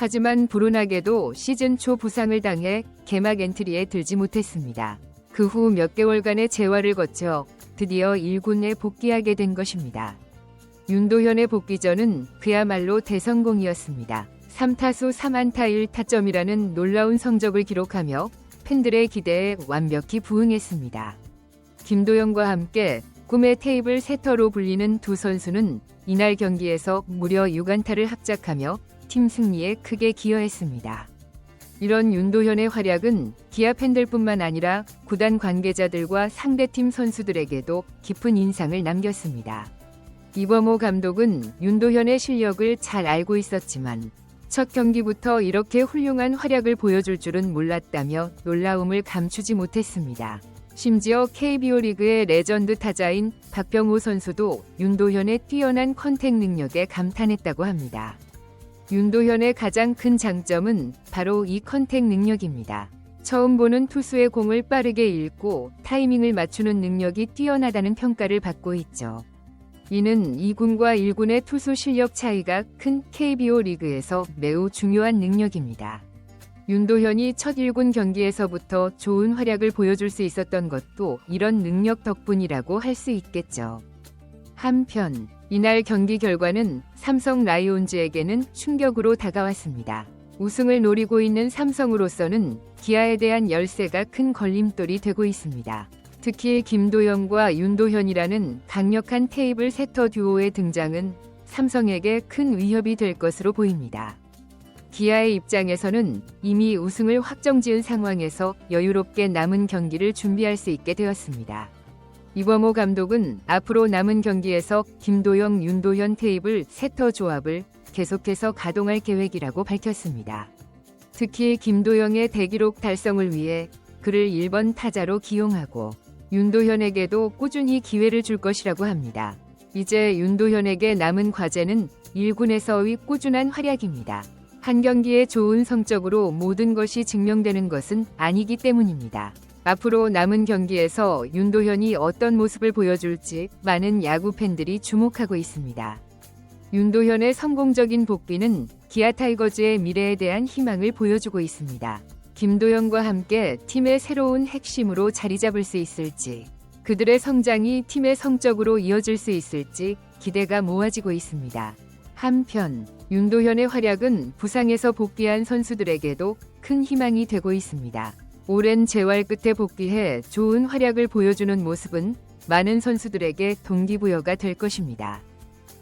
하지만 불운하게도 시즌 초 부상을 당해 개막 엔트리에 들지 못했습니다. 그 후 몇 개월간의 재활을 거쳐 드디어 1군에 복귀하게 된 것입니다. 윤도현의 복귀전은 그야말로 대성공이었습니다. 3타수 3안타 1타점이라는 놀라운 성적을 기록하며 팬들의 기대에 완벽히 부응했습니다. 김도영과 함께 꿈의 테이블 세터로 불리는 두 선수는 이날 경기에서 무려 6안타를 합작하며 팀 승리에 크게 기여했습니다. 이런 윤도현의 활약은 기아 팬들뿐만 아니라 구단 관계자들과 상대팀 선수들에게도 깊은 인상을 남겼습니다. 이범호 감독은 윤도현의 실력을 잘 알고 있었지만 첫 경기부터 이렇게 훌륭한 활약을 보여줄 줄은 몰랐다며 놀라움을 감추지 못했습니다. 심지어 KBO 리그의 레전드 타자인 박병호 선수도 윤도현의 뛰어난 컨택 능력에 감탄했다고 합니다. 윤도현의 가장 큰 장점은 바로 이 컨택 능력입니다. 처음 보는 투수의 공을 빠르게 읽고 타이밍을 맞추는 능력이 뛰어나다는 평가를 받고 있죠. 이는 2군과 1군의 투수 실력 차이가 큰 KBO 리그에서 매우 중요한 능력입니다. 윤도현이 첫 1군 경기에서부터 좋은 활약을 보여줄 수 있었던 것도 이런 능력 덕분이라고 할 수 있겠죠. 한편 이날 경기 결과는 삼성 라이온즈에게는 충격으로 다가왔습니다. 우승을 노리고 있는 삼성으로서는 기아에 대한 열세가 큰 걸림돌이 되고 있습니다. 특히 김도영과 윤도현이라는 강력한 테이블 세터 듀오의 등장은 삼성에게 큰 위협이 될 것으로 보입니다. 기아의 입장에서는 이미 우승을 확정지은 상황에서 여유롭게 남은 경기를 준비할 수 있게 되었습니다. 이범호 감독은 앞으로 남은 경기에서 김도영, 윤도현 테이블 세터 조합을 계속해서 가동할 계획이라고 밝혔습니다. 특히 김도영의 대기록 달성을 위해 그를 1번 타자로 기용하고 윤도현에게도 꾸준히 기회를 줄 것이라고 합니다. 이제 윤도현에게 남은 과제는 1군에서의 꾸준한 활약입니다. 한 경기의 좋은 성적으로 모든 것이 증명되는 것은 아니기 때문입니다. 앞으로 남은 경기에서 윤도현이 어떤 모습을 보여줄지 많은 야구 팬들이 주목하고 있습니다. 윤도현의 성공적인 복귀는 기아 타이거즈의 미래에 대한 희망을 보여주고 있습니다. 김도영과 함께 팀의 새로운 핵심으로 자리 잡을 수 있을지, 그들의 성장이 팀의 성적으로 이어질 수 있을지 기대가 모아지고 있습니다. 한편 윤도현의 활약은 부상에서 복귀한 선수들에게도 큰 희망이 되고 있습니다. 오랜 재활 끝에 복귀해 좋은 활약을 보여주는 모습은 많은 선수들에게 동기부여가 될 것입니다.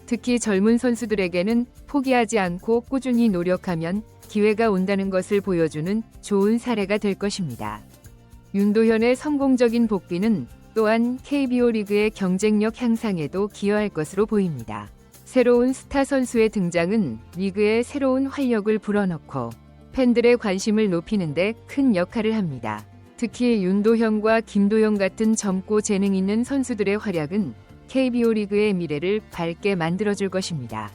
특히 젊은 선수들에게는 포기하지 않고 꾸준히 노력하면 기회가 온다는 것을 보여주는 좋은 사례가 될 것입니다. 윤도현의 성공적인 복귀는 또한 KBO 리그의 경쟁력 향상에도 기여할 것으로 보입니다. 새로운 스타 선수의 등장은 리그에 새로운 활력을 불어넣고 팬들의 관심을 높이는 데 큰 역할을 합니다. 특히 윤도현과 김도영 같은 젊고 재능 있는 선수들의 활약은 KBO 리그의 미래를 밝게 만들어줄 것입니다.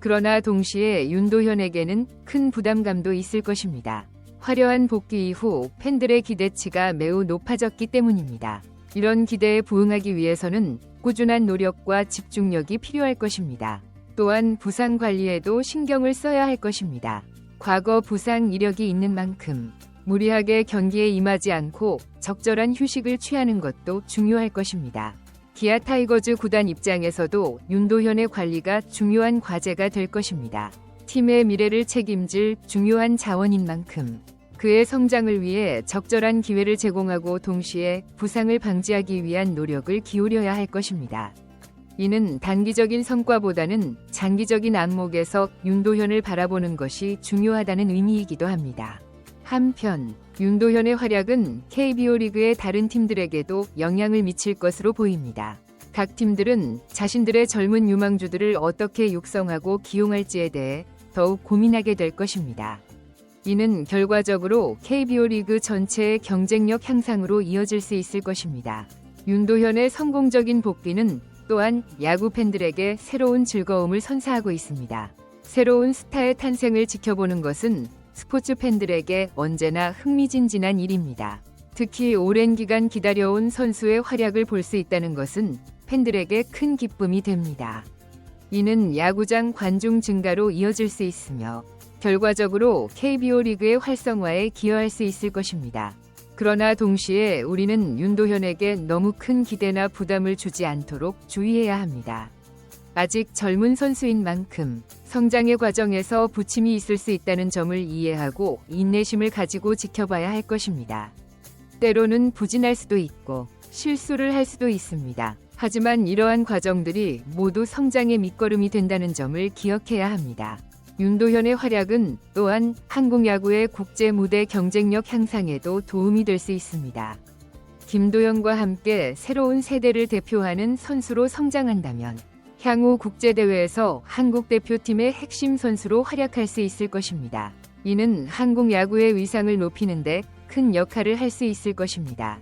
그러나 동시에 윤도현에게는 큰 부담감도 있을 것입니다. 화려한 복귀 이후 팬들의 기대치가 매우 높아졌기 때문입니다. 이런 기대에 부응하기 위해서는 꾸준한 노력과 집중력이 필요할 것입니다. 또한 부상 관리에도 신경을 써야 할 것입니다. 과거 부상 이력이 있는 만큼 무리하게 경기에 임하지 않고 적절한 휴식을 취하는 것도 중요할 것입니다. 기아 타이거즈 구단 입장에서도 윤도현의 관리가 중요한 과제가 될 것입니다. 팀의 미래를 책임질 중요한 자원인 만큼 그의 성장을 위해 적절한 기회를 제공하고 동시에 부상을 방지하기 위한 노력을 기울여야 할 것입니다. 이는 단기적인 성과보다는 장기적인 안목에서 윤도현을 바라보는 것이 중요하다는 의미이기도 합니다. 한편 윤도현의 활약은 KBO 리그의 다른 팀들에게도 영향을 미칠 것으로 보입니다. 각 팀들은 자신들의 젊은 유망주들을 어떻게 육성하고 기용할지에 대해 더욱 고민하게 될 것입니다. 이는 결과적으로 KBO 리그 전체의 경쟁력 향상으로 이어질 수 있을 것입니다. 윤도현의 성공적인 복귀는 또한 야구 팬들에게 새로운 즐거움을 선사하고 있습니다. 새로운 스타의 탄생을 지켜보는 것은 스포츠 팬들에게 언제나 흥미진진한 일입니다. 특히 오랜 기간 기다려온 선수의 활약을 볼 수 있다는 것은 팬들에게 큰 기쁨이 됩니다. 이는 야구장 관중 증가로 이어질 수 있으며 결과적으로 KBO 리그의 활성화에 기여할 수 있을 것입니다. 그러나 동시에 우리는 윤도현에게 너무 큰 기대나 부담을 주지 않도록 주의해야 합니다. 아직 젊은 선수인 만큼 성장의 과정에서 부침이 있을 수 있다는 점을 이해하고 인내심을 가지고 지켜봐야 할 것입니다. 때로는 부진할 수도 있고 실수를 할 수도 있습니다. 하지만 이러한 과정들이 모두 성장의 밑거름이 된다는 점을 기억해야 합니다. 윤도현의 활약은 또한 한국 야구의 국제 무대 경쟁력 향상에도 도움이 될 수 있습니다. 김도현과 함께 새로운 세대를 대표하는 선수로 성장한다면 향후 국제대회에서 한국 대표팀의 핵심 선수로 활약할 수 있을 것입니다. 이는 한국 야구의 위상을 높이는 데 큰 역할을 할 수 있을 것입니다.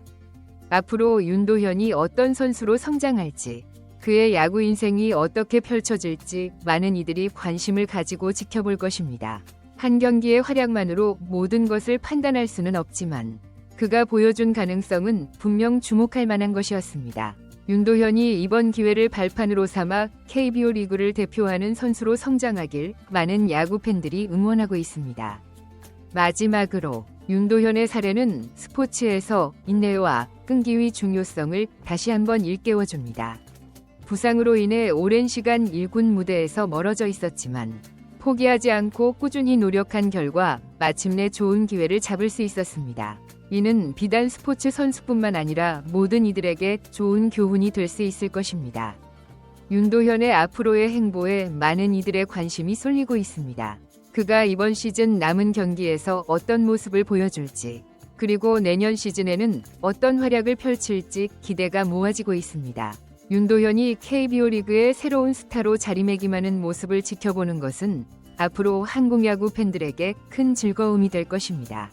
앞으로 윤도현이 어떤 선수로 성장할지, 그의 야구 인생이 어떻게 펼쳐질지 많은 이들이 관심을 가지고 지켜볼 것입니다. 한 경기의 활약만으로 모든 것을 판단할 수는 없지만 그가 보여준 가능성은 분명 주목할 만한 것이었습니다. 윤도현이 이번 기회를 발판으로 삼아 KBO 리그를 대표하는 선수로 성장하길 많은 야구 팬들이 응원하고 있습니다. 마지막으로 윤도현의 사례는 스포츠에서 인내와 끈기의 중요성을 다시 한번 일깨워줍니다. 부상으로 인해 오랜 시간 1군 무대에서 멀어져 있었지만 포기하지 않고 꾸준히 노력한 결과 마침내 좋은 기회를 잡을 수 있었습니다. 이는 비단 스포츠 선수뿐만 아니라 모든 이들에게 좋은 교훈이 될 수 있을 것입니다. 윤도현의 앞으로의 행보에 많은 이들의 관심이 쏠리고 있습니다. 그가 이번 시즌 남은 경기에서 어떤 모습을 보여줄지, 그리고 내년 시즌에는 어떤 활약을 펼칠지 기대가 모아지고 있습니다. 윤도현이 KBO 리그의 새로운 스타로 자리매김하는 모습을 지켜보는 것은 앞으로 한국 야구 팬들에게 큰 즐거움이 될 것입니다.